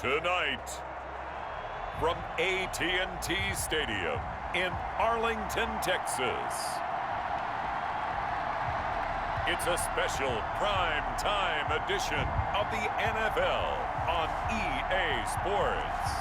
Tonight, from AT&T Stadium in Arlington, Texas, it's a special prime-time edition of the NFL on EA Sports.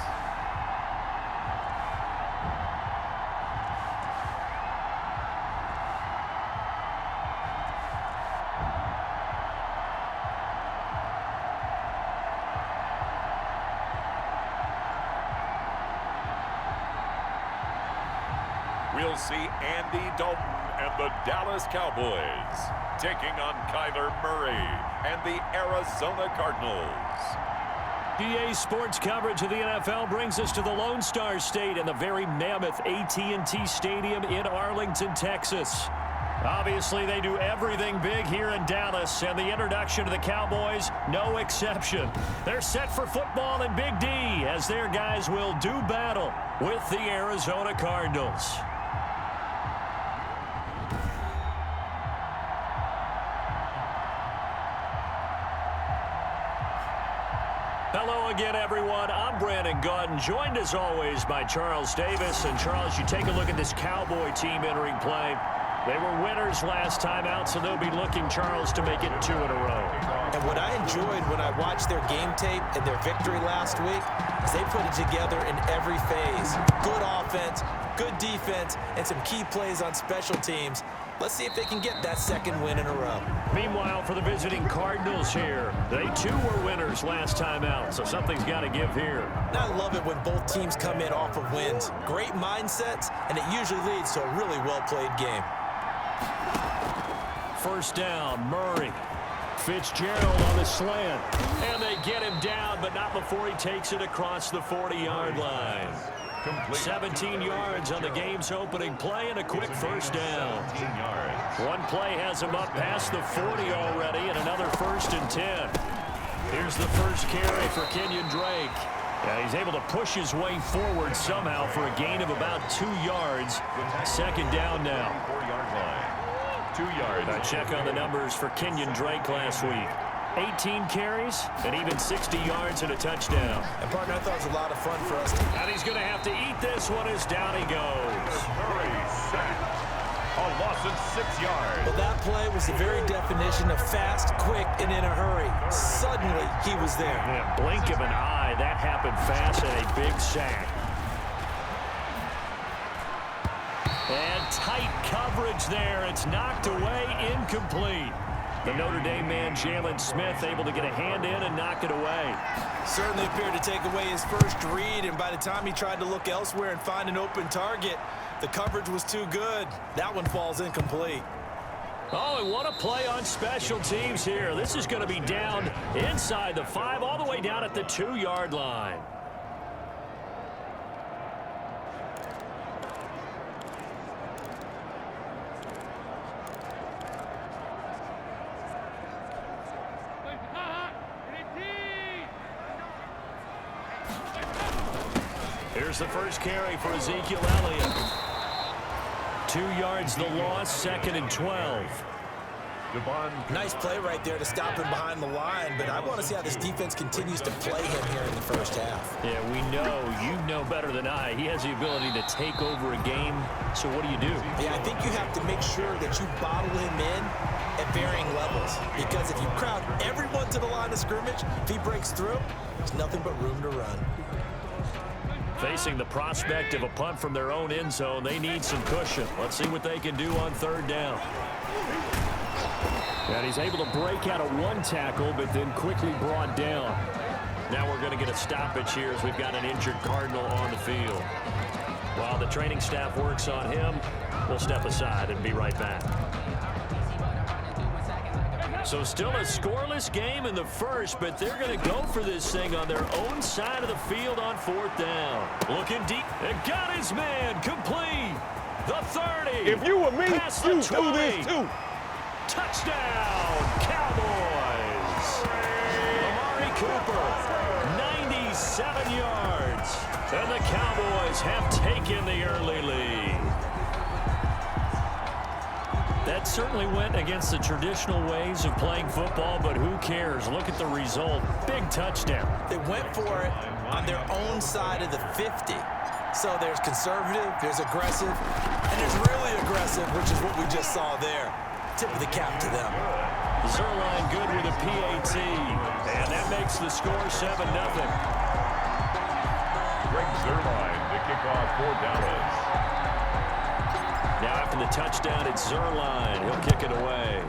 We'll see Andy Dalton and the Dallas Cowboys taking on Kyler Murray and the Arizona Cardinals. EA Sports coverage of the NFL brings us to the Lone Star State and the very mammoth AT&T Stadium in Arlington, Texas. Obviously, they do everything big here in Dallas, and the introduction to the Cowboys, no exception. They're set for football in Big D as their guys will do battle with the Arizona Cardinals. Hello again, everyone. I'm Brandon Gautin, joined as always by Charles Davis. And Charles, you take a look at this Cowboy team entering play. They were winners last time out, so they'll be looking, Charles, to make it 2 in a row. And what I enjoyed when I watched their game tape and their victory last week is they put it together in every phase. Good offense, good defense, and some key plays on special teams. Let's see if they can get that second win in a row. Meanwhile, for the visiting Cardinals here, they too were winners last time out, so something's got to give here. And I love it when both teams come in off of wins. Great mindsets, and it usually leads to a really well-played game. First down, Murray. Fitzgerald on the slant. And they get him down, but not before he takes it across the 40-yard line. 17 yards on the game's opening play and a quick first down. One play has him up past the 40 already and another 1st and 10. Here's the first carry for Kenyon Drake. Yeah, he's able to push his way forward somehow for a gain of about 2 yards. Second down now. 2 yards. A check on the numbers for Kenyon Drake last week. 18 carries and even 60 yards and a touchdown. And, partner, I thought it was a lot of fun for us. And he's going to have to eat this one as down he goes. Murray sacked. A loss of 6 yards. Well, that play was the very definition of fast, quick, and in a hurry. Suddenly, he was there. Yeah, blink of an eye. That happened fast and a big sack. And tight coverage there. It's knocked away, incomplete. The Notre Dame man, Jalen Smith, able to get a hand in and knock it away. Certainly appeared to take away his first read, and by the time he tried to look elsewhere and find an open target, the coverage was too good. That one falls incomplete. Oh, and what a play on special teams here. This is going to be down inside the 5, all the way down at the 2-yard line. Here's the first carry for Ezekiel Elliott. 2 yards the loss, 2nd and 12. Nice play right there to stop him behind the line, but I want to see how this defense continues to play him here in the first half. Yeah, we know, you know better than I, he has the ability to take over a game, so what do you do? Yeah, I think you have to make sure that you bottle him in at varying levels, because if you crowd everyone to the line of scrimmage, if he breaks through, there's nothing but room to run. Facing the prospect of a punt from their own end zone, they need some cushion. Let's see what they can do on 3rd down. And he's able to break out of 1 tackle, but then quickly brought down. Now we're going to get a stoppage here as we've got an injured Cardinal on the field. While the training staff works on him, we'll step aside and be right back. So still a scoreless game in the first, but they're going to go for this thing on their own side of the field on 4th down. Looking deep and got his man complete. The 30. If you were me, you do this too. Touchdown, Cowboys. Amari Cooper, 97 yards. And the Cowboys have taken the early lead. That certainly went against the traditional ways of playing football, but who cares? Look at the result. Big touchdown. They went for it on their own side of the 50. So there's conservative, there's aggressive, and there's really aggressive, which is what we just saw there. Tip of the cap to them. Zerline good with a PAT, and that makes the score 7-0. Greg Zerline, the kickoff for Dallas. Now after the touchdown, it's Zerline. He'll kick it away.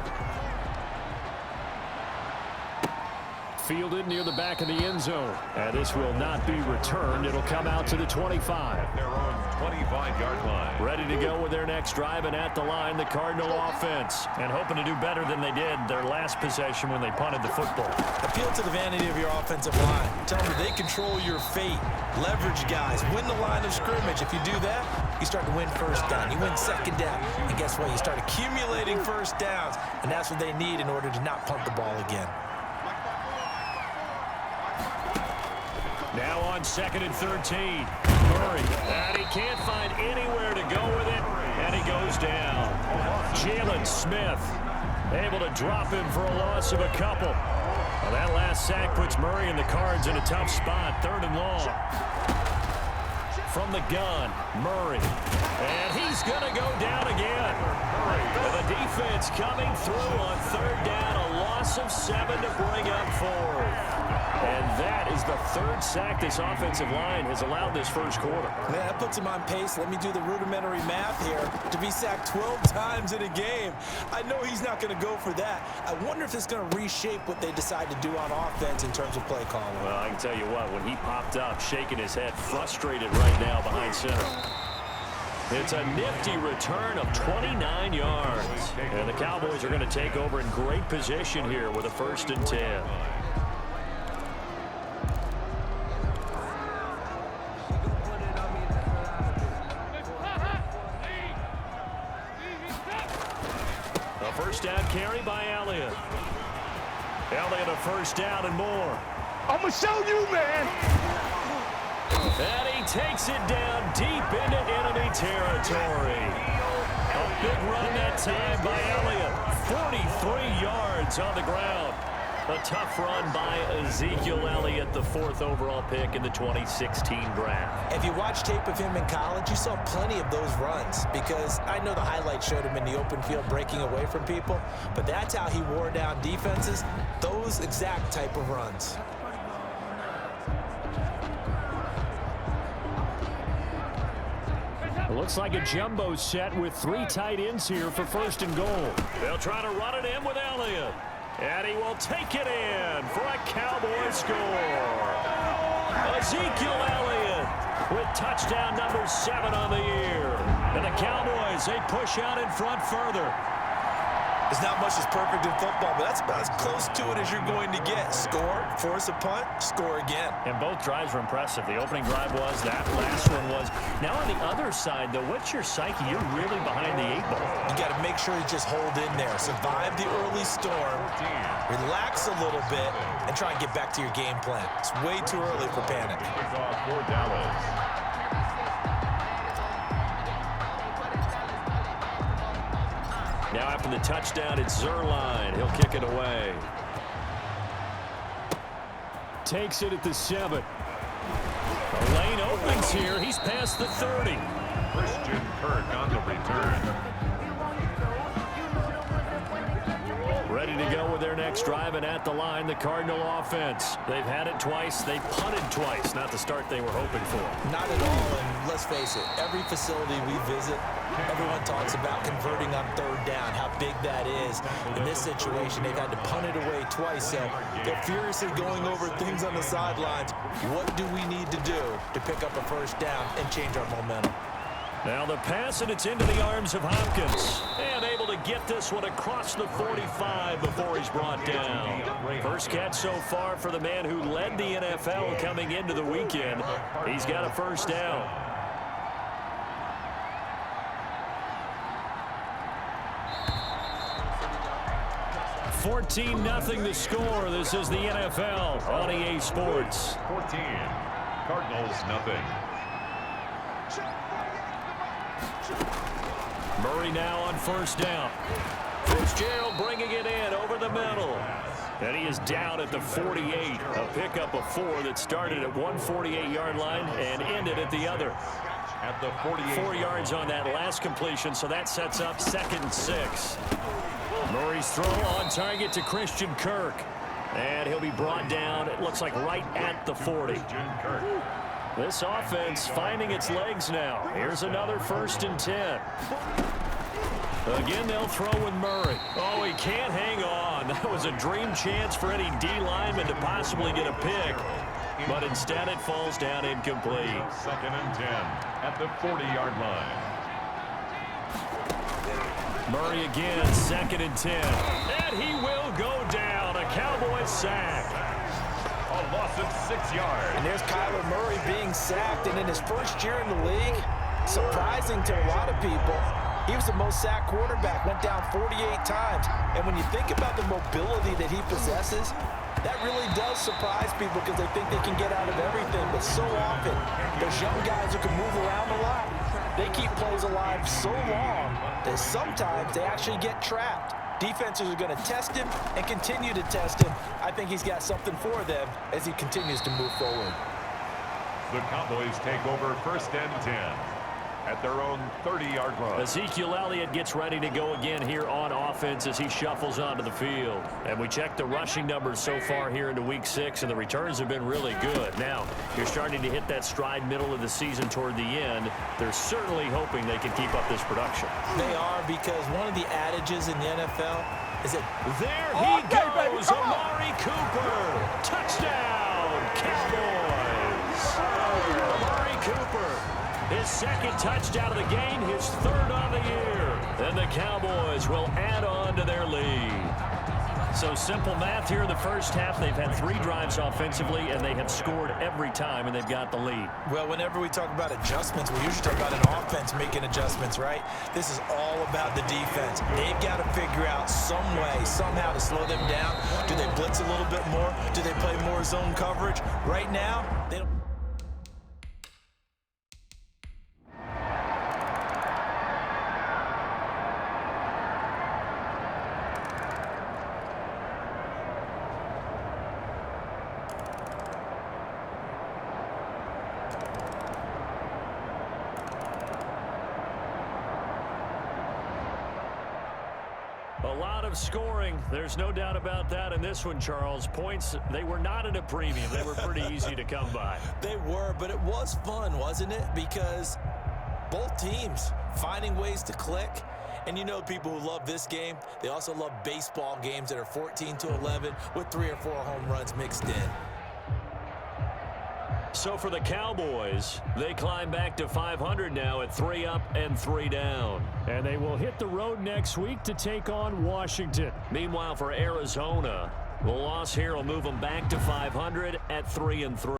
Fielded near the back of the end zone. And this will not be returned. It'll come out to the 25. Their own 25-yard line. Ready to go with their next drive, and at the line, the Cardinal offense. And hoping to do better than they did their last possession when they punted the football. Appeal to the vanity of your offensive line. Tell them that they control your fate. Leverage guys. Win the line of scrimmage. If you do that, you start to win first down. You win second down. And guess what? You start accumulating first downs. And that's what they need in order to not punt the ball again. Now on 2nd and 13. Murray. And he can't find anywhere to go with it. And he goes down. Jalen Smith able to drop him for a loss of a couple. Well, that last sack puts Murray and the Cards in a tough spot. 3rd and long. From the gun, Murray. And he's going to go down again. And the defense coming through on 3rd down. A loss of 7 to bring up 4th. And that is the 3rd sack this offensive line has allowed this first quarter. Man, that puts him on pace. Let me do the rudimentary math here. To be sacked 12 times in a game. I know he's not going to go for that. I wonder if it's going to reshape what they decide to do on offense in terms of play calling. Well, I can tell you what, when he popped up, shaking his head, frustrated right now behind center. It's a nifty return of 29 yards. And the Cowboys are going to take over in great position here with a 1st and 10. First down carry by Elliott. Elliott a 1st down and more. I'm going to show you, man. And he takes it down deep into enemy territory. A big run that time by Elliott. 43 yards on the ground. A tough run by Ezekiel Elliott, the 4th overall pick in the 2016 draft. If you watch tape of him in college, you saw plenty of those runs because I know the highlights showed him in the open field breaking away from people, but that's how he wore down defenses, those exact type of runs. It looks like a jumbo set with 3 tight ends here for 1st and goal. They'll try to run it in with Elliott. And he will take it in for a Cowboy score. Ezekiel Elliott with touchdown number 7 on the year. And the Cowboys, they push out in front further. There's not much that's perfect in football, but that's about as close to it as you're going to get. Score, force a punt, score again. And both drives were impressive. The opening drive was, that last one was. Now on the other side, though, what's your psyche? You're really behind the 8 ball. You got to make sure you just hold in there. Survive the early storm, relax a little bit, and try and get back to your game plan. It's way too early for panic. Kickoff for Dallas. Now after the touchdown, it's Zerline. He'll kick it away. Takes it at the 7. The lane opens here. He's past the 30. Christian Kirk on the return. Ready to go with their next drive, and at the line, the Cardinal offense. They've had it twice. They punted twice. Not the start they were hoping for. Not at all, and let's face it, every facility we visit, everyone talks about converting on 3rd down, how big that is. In this situation, they've had to punt it away twice, so they're furiously going over things on the sidelines. What do we need to do to pick up a 1st down and change our momentum? Now the pass, and it's into the arms of Hopkins. And able to get this one across the 45 before he's brought down. First catch so far for the man who led the NFL coming into the weekend. He's got a 1st down. $14-0 the score. This is the NFL on EA Sports. 14. Cardinals, nothing. Murray now on first down. Fitzgerald bringing it in over the middle. And he is down at the 48. A pickup of 4 that started at 148-yard line and ended at the other. At the 48. 4 yards on that last completion, so that sets up 2nd and 6. Murray's throw on target to Christian Kirk. And he'll be brought down, it looks like right at the 40. This offense finding its legs now. Here's another 1st and 10. Again, they'll throw with Murray. Oh, he can't hang on. That was a dream chance for any D lineman to possibly get a pick. But instead, it falls down incomplete. 2nd and 10 at the 40-yard line. Murray again, 2nd and 10. And he will go down. A Cowboys sack. A loss of 6 yards. And there's Kyler Murray being sacked. And in his first year in the league, surprising to a lot of people, he was the most sacked quarterback, went down 48 times. And when you think about the mobility that he possesses, that really does surprise people because they think they can get out of everything. But so often, those young guys who can move around a lot, they keep plays alive so long that sometimes they actually get trapped. Defenses are going to test him and continue to test him. I think he's got something for them as he continues to move forward. The Cowboys take over 1st and 10 at their own 30-yard line. Ezekiel Elliott gets ready to go again here on offense as he shuffles onto the field. And we check the rushing numbers so far here into Week 6, and the returns have been really good. Now, you're starting to hit that stride middle of the season toward the end. They're certainly hoping they can keep up this production. They are, because one of the adages in the NFL is that there he goes, Amari Cooper. Touchdown, Cowboys. Amari Cooper. His 2nd touchdown of the game, his 3rd on the year. And the Cowboys will add on to their lead. So simple math here in the first half. They've had 3 drives offensively, and they have scored every time, and they've got the lead. Well, whenever we talk about adjustments, we usually talk about an offense making adjustments, right? This is all about the defense. They've got to figure out some way, somehow to slow them down. Do they blitz a little bit more? Do they play more zone coverage? Right now, they don't. A lot of scoring. There's no doubt about that in this one, Charles. Points, they were not at a premium. They were pretty easy to come by. They were, but it was fun, wasn't it? Because both teams finding ways to click. And you know people who love this game, they also love baseball games that are 14-11 with 3 or 4 home runs mixed in. So for the Cowboys, they climb back to 500 now at 3 up and 3 down. And they will hit the road next week to take on Washington. Meanwhile, for Arizona, the loss here will move them back to 500 at 3 and 3.